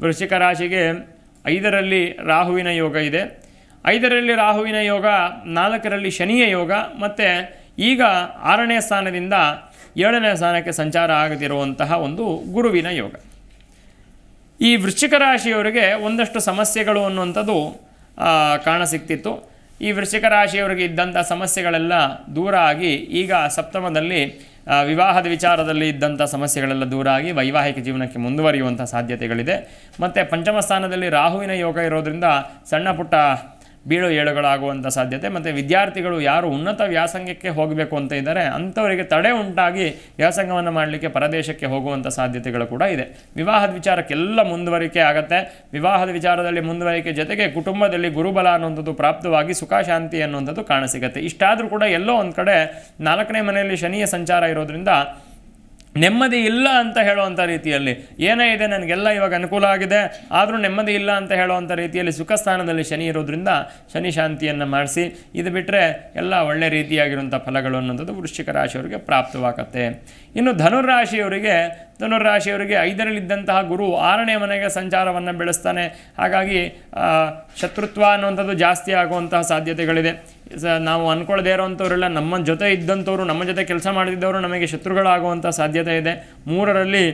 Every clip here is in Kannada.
ವೃಶ್ಚಿಕ ರಾಶಿಗೆ 5ರಲ್ಲಿ ರಾಹುವಿನ ಯೋಗ ಇದೆ. 5ರಲ್ಲಿ ರಾಹುವಿನ ಯೋಗ, 4ರಲ್ಲಿ ಶನಿಯ ಯೋಗ, ಮತ್ತು ಈಗ 6ನೇ ಸ್ಥಾನದಿಂದ 7ನೇ ಸ್ಥಾನಕ್ಕೆ ಸಂಚಾರ ಆಗದಿರುವಂತಹ ಒಂದು ಗುರುವಿನ ಯೋಗ. ಈ ವೃಶ್ಚಿಕ ರಾಶಿಯವರಿಗೆ ಒಂದಷ್ಟು ಸಮಸ್ಯೆಗಳು ಅನ್ನುವಂಥದ್ದು ಕಾಣಸಿಗ್ತಿತ್ತು. ಈ ವೃಶ್ಚಿಕ ರಾಶಿಯವರಿಗೆ ಇದ್ದಂಥ ಸಮಸ್ಯೆಗಳೆಲ್ಲ ದೂರ ಆಗಿ ಈಗ ಸಪ್ತಮದಲ್ಲಿ ವಿವಾಹದ ವಿಚಾರದಲ್ಲಿ ಇದ್ದಂಥ ಸಮಸ್ಯೆಗಳೆಲ್ಲ ದೂರ ಆಗಿ ವೈವಾಹಿಕ ಜೀವನಕ್ಕೆ ಮುಂದುವರಿಯುವಂಥ ಸಾಧ್ಯತೆಗಳಿದೆ. ಮತ್ತು ಪಂಚಮ ಸ್ಥಾನದಲ್ಲಿ ರಾಹುವಿನ ಯೋಗ ಇರೋದರಿಂದ ಸಣ್ಣ ಪುಟ್ಟ ಬೀಳು ಏಳುಗಳಾಗುವಂಥ ಸಾಧ್ಯತೆ, ಮತ್ತು ವಿದ್ಯಾರ್ಥಿಗಳು ಯಾರು ಉನ್ನತ ವ್ಯಾಸಂಗಕ್ಕೆ ಹೋಗಬೇಕು ಅಂತ ಇದ್ದಾರೆ ಅಂಥವರಿಗೆ ತಡೆ ಉಂಟಾಗಿ ವ್ಯಾಸಂಗವನ್ನು ಮಾಡಲಿಕ್ಕೆ ಪರದೇಶಕ್ಕೆ ಹೋಗುವಂಥ ಸಾಧ್ಯತೆಗಳು ಕೂಡ ಇದೆ. ವಿವಾಹದ ವಿಚಾರಕ್ಕೆಲ್ಲ ಮುಂದುವರಿಕೆ ಆಗುತ್ತೆ. ವಿವಾಹದ ವಿಚಾರದಲ್ಲಿ ಮುಂದುವರಿಕೆ ಜೊತೆಗೆ ಕುಟುಂಬದಲ್ಲಿ ಗುರುಬಲ ಅನ್ನುವಂಥದ್ದು ಪ್ರಾಪ್ತವಾಗಿ ಸುಖ ಶಾಂತಿ ಅನ್ನುವಂಥದ್ದು ಕಾಣಸಿಗುತ್ತೆ. ಇಷ್ಟಾದರೂ ಕೂಡ ಎಲ್ಲೋ ಒಂದು ಕಡೆ 4ನೇ ಮನೆಯಲ್ಲಿ ಶನಿಯ ಸಂಚಾರ ಇರೋದ್ರಿಂದ ನೆಮ್ಮದಿ ಇಲ್ಲ ಅಂತ ಹೇಳುವಂಥ ರೀತಿಯಲ್ಲಿ, ಏನೇ ಇದೆ ನನಗೆಲ್ಲ ಇವಾಗ ಅನುಕೂಲ ಆಗಿದೆ ಆದರೂ ನೆಮ್ಮದಿ ಇಲ್ಲ ಅಂತ ಹೇಳುವಂಥ ರೀತಿಯಲ್ಲಿ ಸುಖ ಸ್ಥಾನದಲ್ಲಿ ಶನಿ ಇರೋದ್ರಿಂದ ಶನಿ ಶಾಂತಿಯನ್ನು ಮಾಡಿಸಿ, ಇದು ಬಿಟ್ಟರೆ ಎಲ್ಲ ಒಳ್ಳೆ ರೀತಿಯಾಗಿರುವಂಥ ಫಲಗಳು ಅನ್ನೋಂಥದ್ದು ವೃಶ್ಚಿಕ ರಾಶಿಯವರಿಗೆ ಪ್ರಾಪ್ತವಾಗುತ್ತೆ. ಇನ್ನು ಧನುರಾಶಿಯವರಿಗೆ 5ರಲ್ಲಿದ್ದಂತಹ ಗುರು 6ನೇ ಮನೆಗೆ ಸಂಚಾರವನ್ನು ಬೆಳೆಸ್ತಾನೆ. ಹಾಗಾಗಿ ಶತ್ರುತ್ವ ಅನ್ನುವಂಥದ್ದು ಜಾಸ್ತಿ ಆಗುವಂತಹ ಸಾಧ್ಯತೆಗಳಿದೆ. ನಾವು ಅಂದ್ಕೊಳ್ಳದೇ ಇರೋವಂಥವರೆಲ್ಲ ನಮ್ಮ ಜೊತೆ ಇದ್ದಂಥವ್ರು, ನಮ್ಮ ಜೊತೆ ಕೆಲಸ ಮಾಡಿದ್ದವರು ನಮಗೆ ಶತ್ರುಗಳಾಗುವಂಥ ಸಾಧ್ಯತೆ ಇದೆ. 3ರಲ್ಲಿ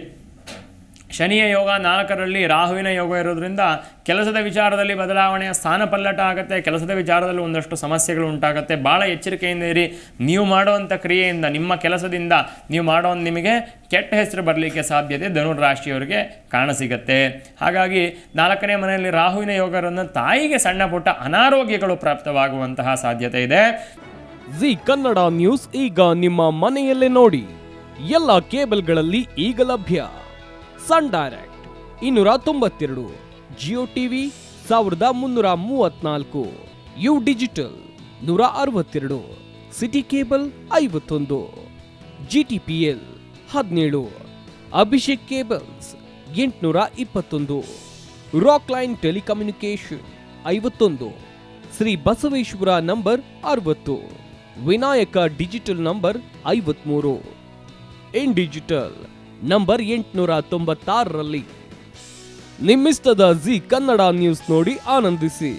ಶನಿಯ ಯೋಗ, 4ರಲ್ಲಿ ರಾಹುವಿನ ಯೋಗ ಇರೋದ್ರಿಂದ ಕೆಲಸದ ವಿಚಾರದಲ್ಲಿ ಬದಲಾವಣೆಯ ಸ್ಥಾನ ಪಲ್ಲಟ ಆಗುತ್ತೆ. ಕೆಲಸದ ವಿಚಾರದಲ್ಲಿ ಒಂದಷ್ಟು ಸಮಸ್ಯೆಗಳು ಉಂಟಾಗುತ್ತೆ. ಭಾಳ ಎಚ್ಚರಿಕೆಯಿಂದ ಇರಿ. ನೀವು ಮಾಡುವಂಥ ಕ್ರಿಯೆಯಿಂದ, ನಿಮ್ಮ ಕೆಲಸದಿಂದ ನೀವು ಮಾಡೋದು ನಿಮಗೆ ಕೆಟ್ಟ ಹೆಸರು ಬರಲಿಕ್ಕೆ ಸಾಧ್ಯತೆ ಧನುರಾಶಿಯವರಿಗೆ ಕಾಣಸಿಗುತ್ತೆ. ಹಾಗಾಗಿ 4ನೇ ಮನೆಯಲ್ಲಿ ರಾಹುವಿನ ಯೋಗವನ್ನು ತಾಯಿಗೆ ಸಣ್ಣ ಪುಟ್ಟ ಅನಾರೋಗ್ಯಗಳು ಪ್ರಾಪ್ತವಾಗುವಂತಹ ಸಾಧ್ಯತೆ ಇದೆ. ಜಿ ಕನ್ನಡ ನ್ಯೂಸ್ ಈಗ ನಿಮ್ಮ ಮನೆಯಲ್ಲೇ ನೋಡಿ. ಎಲ್ಲ ಕೇಬಲ್ಗಳಲ್ಲಿ ಈಗ ಲಭ್ಯ. Sun Direct 292, Jio TV 1334, U digital 162, city cable 51, GTPL 17, Abhishek cables 821, Rockline telecommunication 51, Shri Basaveshwara number 60, Vinayaka digital number 53, in digital number 896ರಲ್ಲಿ. ನಿಮ್ಮಿಸ್ತದ ಜಿ ಕನ್ನಡ ನ್ಯೂಸ್ ನೋಡಿ ಆನಂದಿಸಿ.